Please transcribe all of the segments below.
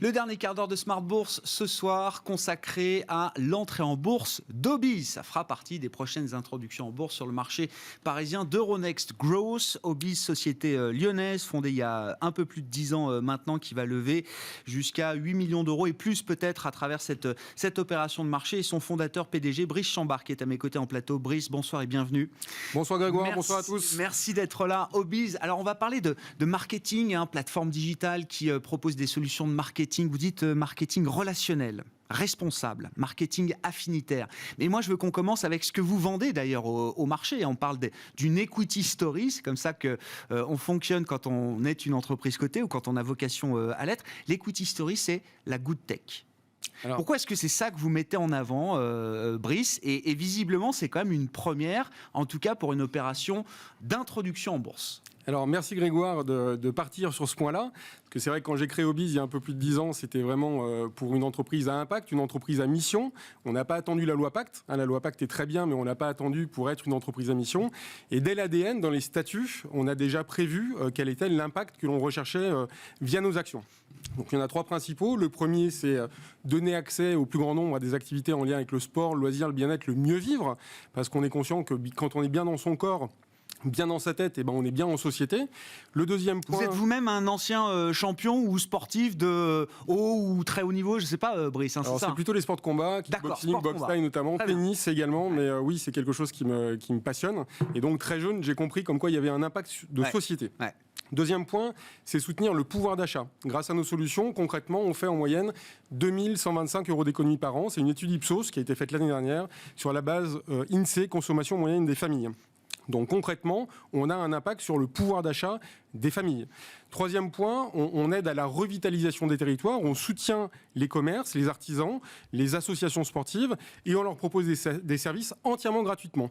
Le dernier quart d'heure de Smart Bourse ce soir consacré à l'entrée en bourse d'Obiz. Ça fera partie des prochaines introductions en bourse sur le marché parisien d'Euronext Growth. Obiz, société lyonnaise fondée il y a un peu plus de 10 ans maintenant, qui va lever jusqu'à 8 millions d'euros et plus peut-être à travers cette opération de marché. Et son fondateur PDG Brice Chambard qui est à mes côtés en plateau. Brice, bonsoir et bienvenue. Bonsoir Grégoire, bonsoir à tous. Merci d'être là. Obiz, alors on va parler de marketing, plateforme digitale qui propose des solutions de marketing. Vous dites marketing relationnel, responsable, marketing affinitaire. Mais moi, je veux qu'on commence avec ce que vous vendez d'ailleurs au marché. On parle d'une equity story. C'est comme ça qu'on fonctionne quand on est une entreprise cotée ou quand on a vocation à l'être. L'equity story, c'est la good tech. Alors, pourquoi est-ce que c'est ça que vous mettez en avant, Brice, et visiblement, c'est quand même une première, en tout cas pour une opération d'introduction en bourse. Alors, merci Grégoire de partir sur ce point-là. Parce que c'est vrai que quand j'ai créé Obiz il y a un peu plus de 10 ans, c'était vraiment pour une entreprise à impact, une entreprise à mission. On n'a pas attendu la loi Pacte. La loi Pacte est très bien, mais on n'a pas attendu pour être une entreprise à mission. Et dès l'ADN, dans les statuts, on a déjà prévu quel était l'impact que l'on recherchait via nos actions. Donc il y en a 3 principaux. Le premier, c'est donner accès au plus grand nombre à des activités en lien avec le sport, le loisir, le bien-être, le mieux vivre. Parce qu'on est conscient que quand on est bien dans son corps, bien dans sa tête, et on est bien en société. Le deuxième point... Vous êtes vous-même un ancien champion ou sportif de haut ou très haut niveau, je ne sais pas, Brice. Alors, c'est plutôt les sports de combat, kickboxing, boxe thaï notamment, tennis également, mais oui, c'est quelque chose qui me passionne. Et donc, très jeune, j'ai compris comme quoi il y avait un impact de société. Ouais. Deuxième point, c'est soutenir le pouvoir d'achat. Grâce à nos solutions, concrètement, on fait en moyenne 2125 € d'économie par an. C'est une étude Ipsos qui a été faite l'année dernière sur la base INSEE, consommation moyenne des familles. Donc concrètement, on a un impact sur le pouvoir d'achat des familles. Troisième point, on aide à la revitalisation des territoires, on soutient les commerces, les artisans, les associations sportives et on leur propose des services entièrement gratuitement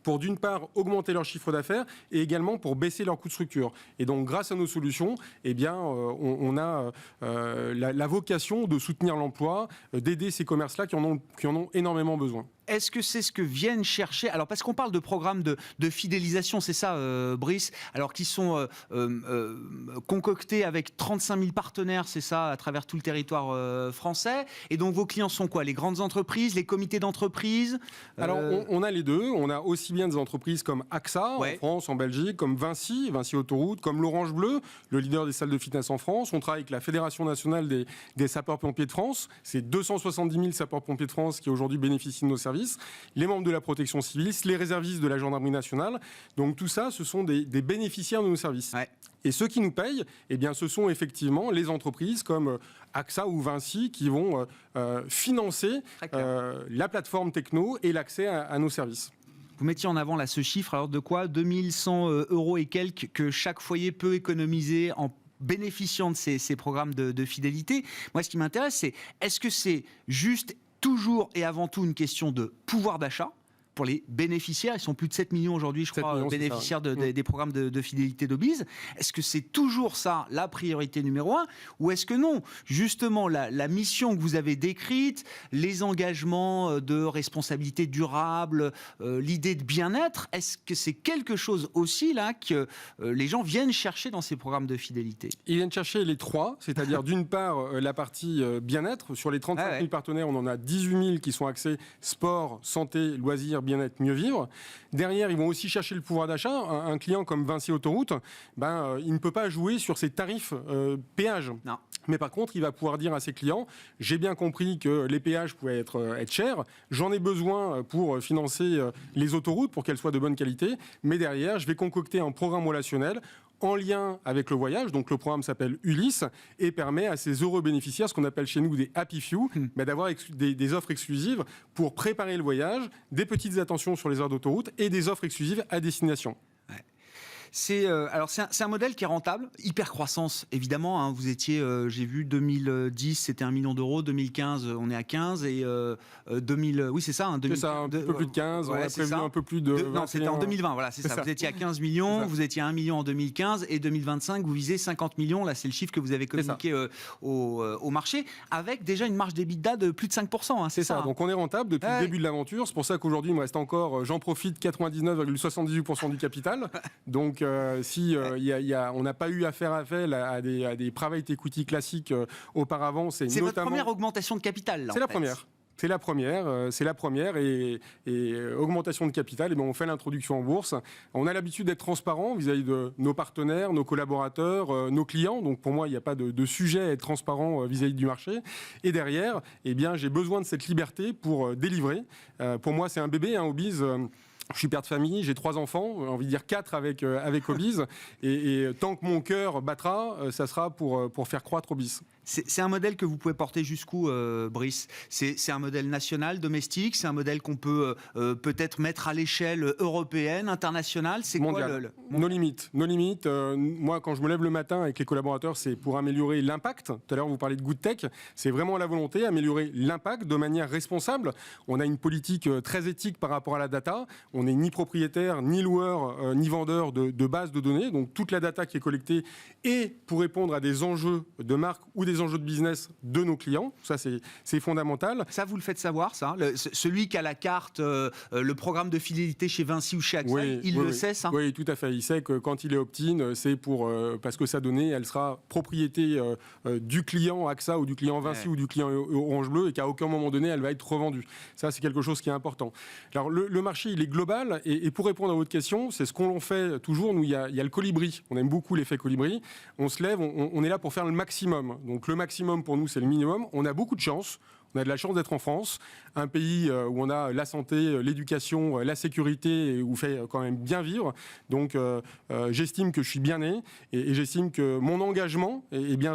pour d'une part augmenter leur chiffre d'affaires et également pour baisser leurs coûts de structure. Et donc grâce à nos solutions, on a la vocation de soutenir l'emploi, d'aider ces commerces-là qui en ont énormément besoin. Est-ce que c'est ce que viennent chercher, alors parce qu'on parle de programmes de fidélisation, c'est ça Brice, alors qui sont concoctés avec 35 000 partenaires, c'est ça, à travers tout le territoire français, et donc vos clients sont quoi? Les grandes entreprises, les comités d'entreprise? Alors on a les deux, on a aussi bien des entreprises comme AXA en France, en Belgique, comme Vinci Autoroute, comme l'Orange Bleu, le leader des salles de fitness en France. On travaille avec la Fédération nationale des sapeurs-pompiers de France, c'est 270 000 sapeurs-pompiers de France qui aujourd'hui bénéficient de nos services. Les membres de la protection civile, les réservistes de la gendarmerie nationale. Donc tout ça, ce sont des bénéficiaires de nos services. Ouais. Et ceux qui nous payent, ce sont effectivement les entreprises comme AXA ou Vinci qui vont financer la plateforme techno et l'accès à nos services. Vous mettiez en avant là ce chiffre, alors de quoi 2100 € et quelques que chaque foyer peut économiser en bénéficiant de ces programmes de fidélité. Moi, ce qui m'intéresse, c'est est-ce que c'est juste toujours et avant tout une question de pouvoir d'achat pour les bénéficiaires? Ils sont plus de 7 millions aujourd'hui, je crois, bénéficiaires des programmes de fidélité d'Obiz. Est-ce que c'est toujours ça la priorité numéro 1 ou est-ce que non? Justement, la mission que vous avez décrite, les engagements de responsabilité durable, l'idée de bien-être, est-ce que c'est quelque chose aussi là que les gens viennent chercher dans ces programmes de fidélité? Ils viennent chercher les 3, c'est-à-dire d'une part la partie bien-être. Sur les 35 000 partenaires, on en a 18 000 qui sont axés sport, santé, loisirs, bien-être, mieux vivre. Derrière, ils vont aussi chercher le pouvoir d'achat. Un client comme Vinci Autoroute, il ne peut pas jouer sur ses tarifs péage. Non. Mais par contre, il va pouvoir dire à ses clients, j'ai bien compris que les péages pouvaient être chers, j'en ai besoin pour financer les autoroutes, pour qu'elles soient de bonne qualité, mais derrière, je vais concocter un programme relationnel en lien avec le voyage. Donc le programme s'appelle Ulysse et permet à ces heureux bénéficiaires, ce qu'on appelle chez nous des happy few, d'avoir des offres exclusives pour préparer le voyage, des petites attentions sur les heures d'autoroute et des offres exclusives à destination. C'est un modèle qui est rentable, hyper croissance évidemment. Vous étiez, j'ai vu 2010 c'était 1 million d'euros, 2015 on est à 15 et 2000, oui c'est ça. 2000, c'est ça, un peu plus de 15. On a prévu un peu plus de. Non, c'était en 2020. Voilà, c'est ça. Vous étiez à 15 millions, vous étiez à 1 million en 2015 et 2025 vous visez 50 millions. Là c'est le chiffre que vous avez communiqué au marché avec déjà une marge d'EBITDA de plus de 5%. C'est ça. Donc on est rentable depuis le début de l'aventure. C'est pour ça qu'aujourd'hui il me reste encore, j'en profite, 99,78% du capital. Donc on n'a pas eu affaire à des private equity classiques auparavant, c'est notamment... votre première augmentation de capital, là, C'est la première. C'est la première et augmentation de capital, et bien on fait l'introduction en bourse. On a l'habitude d'être transparent vis-à-vis de nos partenaires, nos collaborateurs, nos clients. Donc pour moi, il n'y a pas de sujet à être transparent vis-à-vis du marché. Et derrière, eh bien, j'ai besoin de cette liberté pour délivrer. Pour moi, c'est un bébé, Obiz. Je suis père de famille, j'ai 3 enfants, j'ai envie de dire 4 avec Obiz. Et tant que mon cœur battra, ça sera pour faire croître Obiz. C'est un modèle que vous pouvez porter jusqu'où, Brice ? C'est un modèle national, domestique ? C'est un modèle qu'on peut peut-être mettre à l'échelle européenne, internationale ? C'est mondial. Nos limites. Moi, quand je me lève le matin avec les collaborateurs, c'est pour améliorer l'impact. Tout à l'heure, vous parlez de Good Tech. C'est vraiment la volonté, améliorer l'impact de manière responsable. On a une politique très éthique par rapport à la data. On n'est ni propriétaire, ni loueur, ni vendeur de bases de données. Donc, toute la data qui est collectée est pour répondre à des enjeux de marque ou des enjeux de business de nos clients. Ça, c'est fondamental. Ça, vous le faites savoir, ça ? Celui qui a la carte, le programme de fidélité chez Vinci ou chez AXA, il le sait, ça ? Oui, tout à fait. Il sait que quand il est opt-in, c'est parce que sa donnée, elle sera propriété du client AXA ou du client Vinci ou du client Orange Bleu, et qu'à aucun moment donné, elle va être revendue. Ça, c'est quelque chose qui est important. Alors, le marché, il est global, et pour répondre à votre question, c'est ce qu'on fait toujours. Nous, il y a le colibri. On aime beaucoup l'effet colibri. On se lève, on est là pour faire le maximum. Donc, le maximum pour nous, c'est le minimum. On a beaucoup de chance. On a de la chance d'être en France, un pays où on a la santé, l'éducation, la sécurité, et où on fait quand même bien vivre. Donc, j'estime que je suis bien né, et j'estime que mon engagement,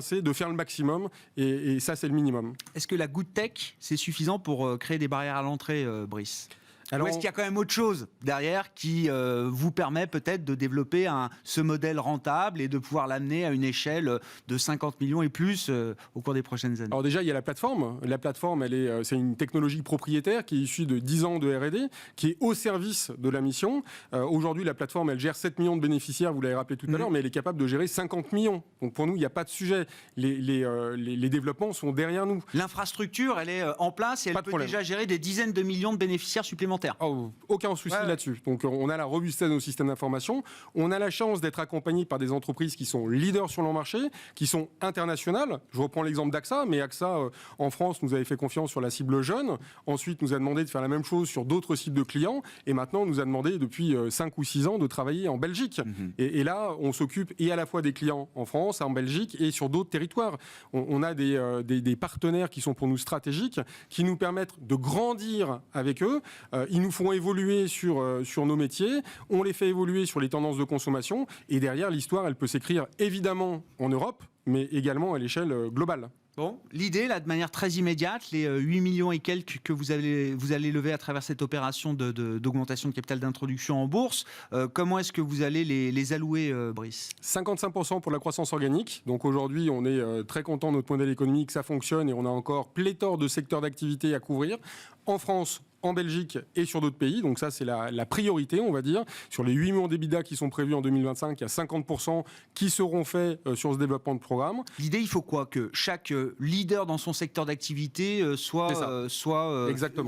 c'est de faire le maximum, et ça, c'est le minimum. Est-ce que la Good Tech, c'est suffisant pour créer des barrières à l'entrée, Brice ? Alors, est-ce qu'il y a quand même autre chose derrière qui vous permet peut-être de développer ce modèle rentable et de pouvoir l'amener à une échelle de 50 millions et plus au cours des prochaines années ? Alors déjà, il y a la plateforme. La plateforme, c'est une technologie propriétaire qui est issue de 10 ans de R&D, qui est au service de la mission. Aujourd'hui, la plateforme, elle gère 7 millions de bénéficiaires, vous l'avez rappelé tout à l'heure, mais elle est capable de gérer 50 millions. Donc pour nous, il n'y a pas de sujet. Les développements sont derrière nous. L'infrastructure, elle est en place et elle peut déjà gérer des dizaines de millions de bénéficiaires supplémentaires. Aucun souci là-dessus. Donc on a la robustesse de nos systèmes d'information. On a la chance d'être accompagné par des entreprises qui sont leaders sur leur marché, qui sont internationales. Je reprends l'exemple d'AXA, mais AXA en France nous avait fait confiance sur la cible jeune. Ensuite, nous a demandé de faire la même chose sur d'autres cibles de clients. Et maintenant, nous a demandé depuis 5 ou 6 ans de travailler en Belgique. Et là, on s'occupe et à la fois des clients en France, en Belgique et sur d'autres territoires. On a des partenaires qui sont pour nous stratégiques, qui nous permettent de grandir avec eux. Ils nous font évoluer sur nos métiers, on les fait évoluer sur les tendances de consommation, et derrière, l'histoire, elle peut s'écrire évidemment en Europe, mais également à l'échelle globale. Bon, l'idée, là, de manière très immédiate, les 8 millions et quelques que vous allez lever à travers cette opération d'augmentation de capital d'introduction en bourse, comment est-ce que vous allez les allouer, Brice ? 55% pour la croissance organique. Donc aujourd'hui, on est très content de notre modèle économique, ça fonctionne, et on a encore pléthore de secteurs d'activité à couvrir. En France, en Belgique et sur d'autres pays. Donc ça, c'est la priorité, on va dire. Sur les 8 millions d'EBITDA qui sont prévus en 2025, il y a 50% qui seront faits sur ce développement de programme. L'idée, il faut quoi ? Que chaque leader dans son secteur d'activité soit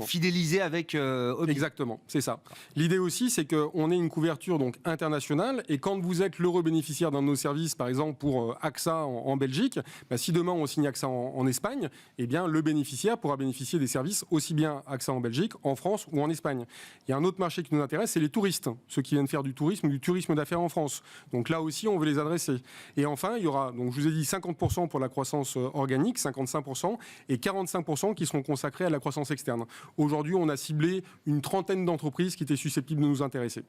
fidélisé avec Obiz. Exactement, c'est ça. L'idée aussi, c'est qu'on ait une couverture donc internationale, et quand vous êtes l'heureux bénéficiaire d'un de nos services, par exemple pour AXA en Belgique, si demain on signe AXA en Espagne, eh bien le bénéficiaire pourra bénéficier des services aussi bien AXA en Belgique, en France ou en Espagne. Il y a un autre marché qui nous intéresse, c'est les touristes, ceux qui viennent faire du tourisme d'affaires en France. Donc là aussi, on veut les adresser. Et enfin, il y aura, donc je vous ai dit 50% pour la croissance organique, 55%, et 45% qui seront consacrés à la croissance externe. Aujourd'hui, on a ciblé une trentaine d'entreprises qui étaient susceptibles de nous intéresser.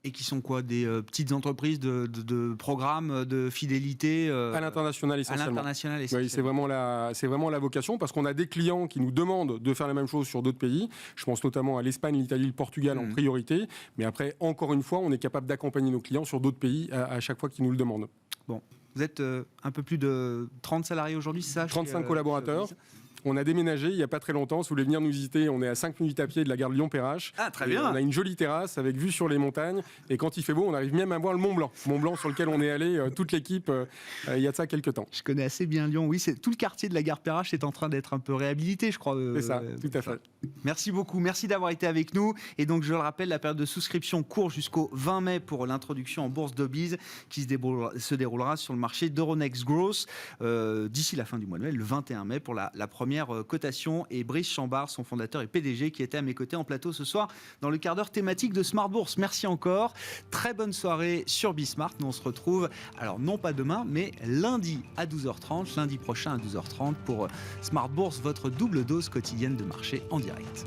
Et qui sont quoi ? Des petites entreprises de programmes de fidélité à l'international essentiellement. À l'international essentiellement. Oui, c'est vraiment la vocation, parce qu'on a des clients qui nous demandent de faire la même chose sur d'autres pays. Je pense notamment à l'Espagne, l'Italie, le Portugal en priorité. Mais après, encore une fois, on est capable d'accompagner nos clients sur d'autres pays à chaque fois qu'ils nous le demandent. Bon, vous êtes un peu plus de 30 salariés aujourd'hui, c'est ça ? 35 collaborateurs. On a déménagé il n'y a pas très longtemps. Si vous voulez venir nous visiter, on est à 5 minutes à pied de la gare Lyon-Perrache. Ah, très bien. On a une jolie terrasse avec vue sur les montagnes. Et quand il fait beau, on arrive même à voir le Mont Blanc. Mont Blanc sur lequel on est allé, toute l'équipe, il y a de ça quelques temps. Je connais assez bien Lyon. Oui, tout le quartier de la gare Perrache est en train d'être un peu réhabilité, je crois. C'est ça, tout à fait. Merci beaucoup. Merci d'avoir été avec nous. Et donc, je le rappelle, la période de souscription court jusqu'au 20 mai pour l'introduction en bourse d'Obise qui se déroulera sur le marché d'Euronext Growth d'ici la fin du mois de mai, le 21 mai, pour la première cotation. Et Brice Chambard, son fondateur et PDG, qui était à mes côtés en plateau ce soir dans le quart d'heure thématique de Smart Bourse. Merci encore. Très bonne soirée sur Bismart. Nous, on se retrouve, alors non pas demain, mais lundi à 12h30, lundi prochain à 12h30 pour Smart Bourse, votre double dose quotidienne de marché en direct.